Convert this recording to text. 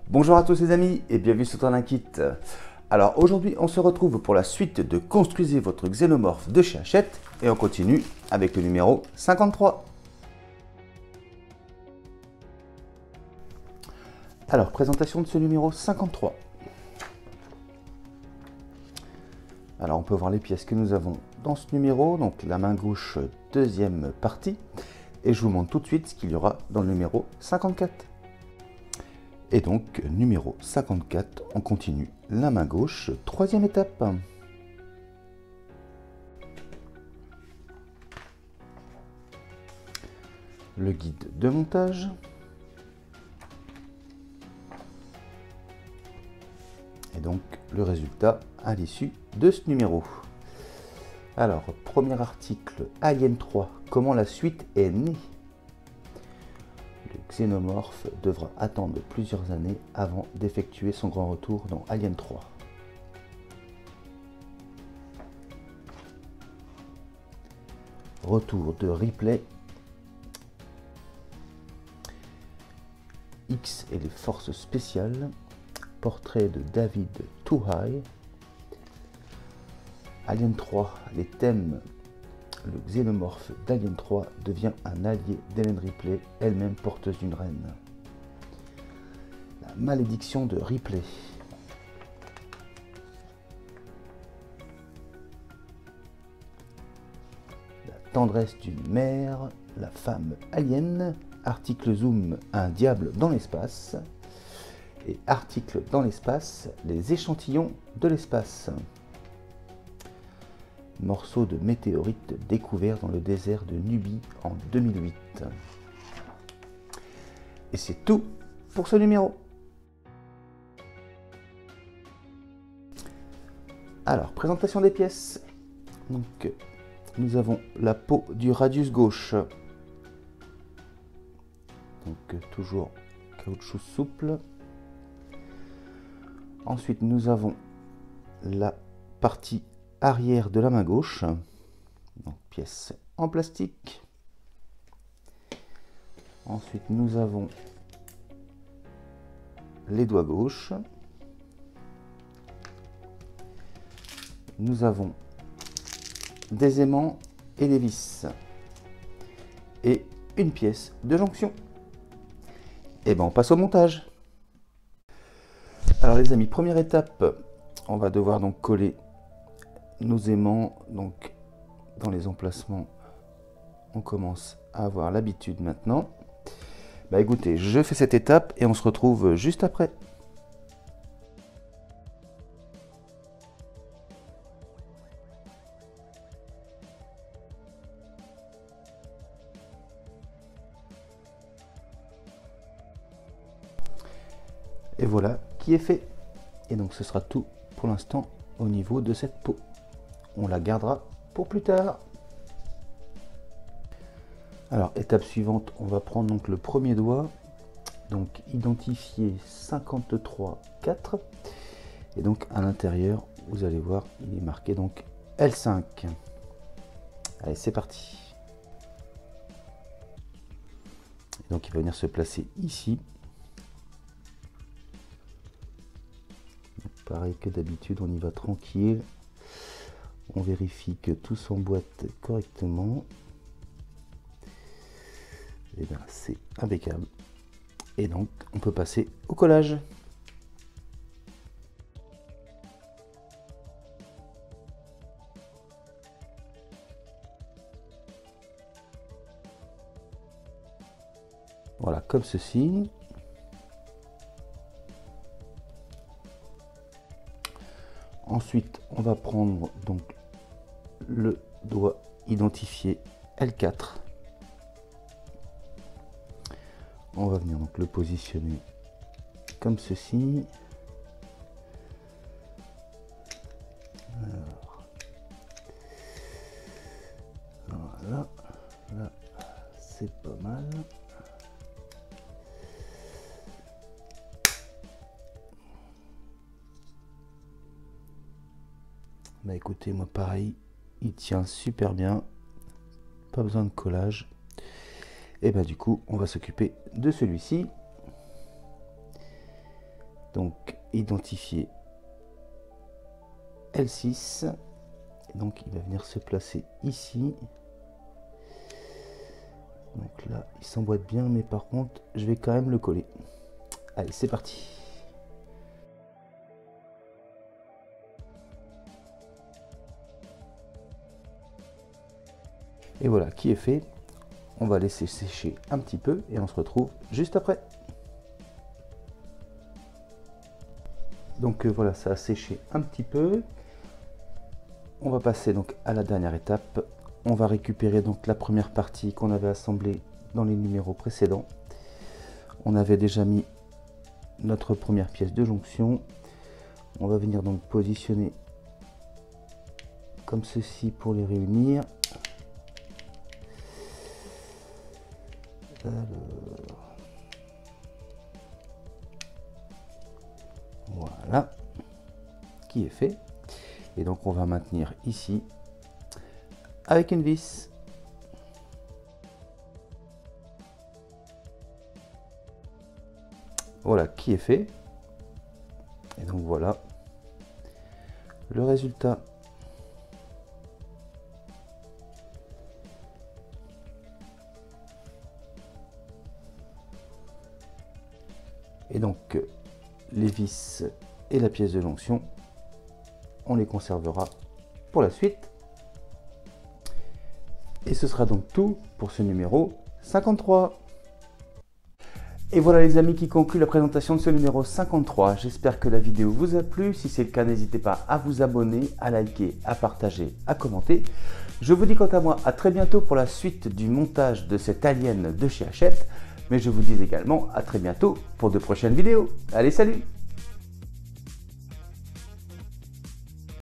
Bonjour à tous les amis et bienvenue sur Turninkit. Alors aujourd'hui on se retrouve pour la suite de Construisez votre xénomorphe de chez Hachette et on continue avec le numéro 53. Alors présentation de ce numéro 53. Alors on peut voir les pièces que nous avons dans ce numéro, donc la main gauche deuxième partie, et je vous montre tout de suite ce qu'il y aura dans le numéro 54. Et donc, numéro 54, on continue la main gauche, troisième étape. Le guide de montage. Et donc, le résultat à l'issue de ce numéro. Alors, premier article, Alien 3, comment la suite est née. Le xénomorphe devra attendre plusieurs années avant d'effectuer son grand retour dans Alien 3. Retour de Ripley. X et les forces spéciales. Portrait de David Twohy. Alien 3, les thèmes. Le xénomorphe d'Alien 3 devient un allié d'Ellen Ripley, elle-même porteuse d'une reine. La malédiction de Ripley. La tendresse d'une mère, la femme alien. Article Zoom, un diable dans l'espace. Et article dans l'espace, les échantillons de l'espace. Morceau de météorite découvert dans le désert de Nubie en 2008. Et c'est tout pour ce numéro. Alors, présentation des pièces. Donc, nous avons la peau du radius gauche. Donc, toujours caoutchouc souple. Ensuite, nous avons la partie arrière de la main gauche, donc pièce en plastique. Ensuite nous avons les doigts gauches, nous avons des aimants et des vis et une pièce de jonction. Et ben on passe au montage. Alors les amis, première étape, on va devoir donc coller nos aimants donc dans les emplacements. On commence à avoir l'habitude maintenant. Bah écoutez, je fais cette étape et on se retrouve juste après. Et voilà qui est fait. Et donc ce sera tout pour l'instant au niveau de cette peau. On la gardera pour plus tard. Alors, étape suivante, on va prendre donc le premier doigt, donc identifier 53,4 et donc à l'intérieur, vous allez voir, il est marqué donc L5. Allez, c'est parti. Et donc, il va venir se placer ici. Donc, pareil que d'habitude, on y va tranquille. On vérifie que tout s'emboîte correctement. Et bien c'est impeccable. Et donc on peut passer au collage. Voilà, comme ceci. Ensuite, on va prendre donc le doigt identifié L4. On va venir donc le positionner comme ceci. Alors, voilà, là c'est pas mal. Bah écoutez, moi pareil, il tient super bien, pas besoin de collage. Et bah du coup, on va s'occuper de celui-ci. Donc identifier L6. Donc il va venir se placer ici. Donc là il s'emboîte bien, mais par contre je vais quand même le coller. Allez, c'est parti. Et voilà qui est fait. On va laisser sécher un petit peu et on se retrouve juste après. Donc voilà, ça a séché un petit peu. On va passer donc à la dernière étape. On va récupérer donc la première partie qu'on avait assemblée dans les numéros précédents. On avait déjà mis notre première pièce de jonction. On va venir donc positionner comme ceci pour les réunir. Alors, voilà, qui est fait. Et donc on va maintenir ici avec une vis. Voilà qui est fait. Et donc voilà le résultat. Et donc les vis et la pièce de jonction, on les conservera pour la suite. Et ce sera donc tout pour ce numéro 53. Et voilà les amis qui conclut la présentation de ce numéro 53. J'espère que la vidéo vous a plu. Si c'est le cas, n'hésitez pas à vous abonner, à liker, à partager, à commenter. Je vous dis quant à moi à très bientôt pour la suite du montage de cette alien de chez Hachette. Mais je vous dis également à très bientôt pour de prochaines vidéos. Allez, salut!